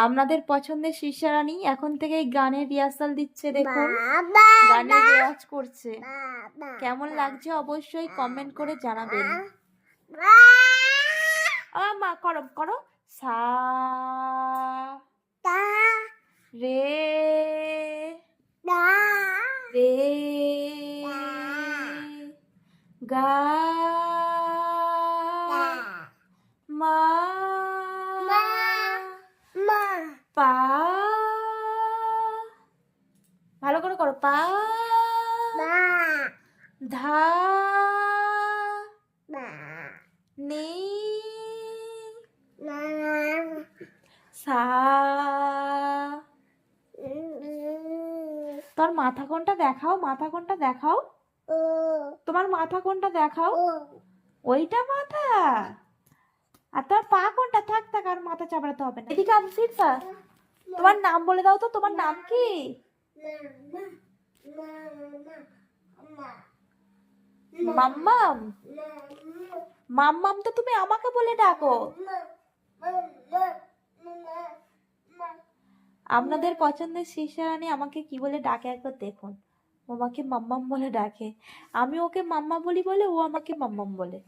আপনাদের পছন্দের শীর্ষা রানী এখন থেকে গানের রিহার্সাল দিচ্ছে, দেখুন গানের রেওয়াজ করছে। কেমন লাগছে অবশ্যই কমেন্ট করে জানাবেন। মা করো করো, সা রে রে গা মা পা, ভালো করে করো, পা ধা নি সা। তোর মাথা কোনটা দেখাও, মাথা কোনটা দেখাও, তোমার মাথা কোনটা দেখাও, ওইটা মাথা। আর তোর পা কোনটা? থাক থাক, আর মাথা চাপড়াতে হবে না। এদিকে আসো শীর্ষা, তোমার নাম বলে দাও তো, তোমার নাম কি? মাম্মাম। মাম্মাম তো তুমি আমাকে বলে ডাকো। আপনাদের পছন্দের শীর্ষা রানী আমাকে কি বলে ডাকে একবার দেখুন। ও আমাকে মাম্মাম বলে ডাকে, আমি ওকে মাম্মা বলি বলে ও আমাকে মাম্মাম বলে।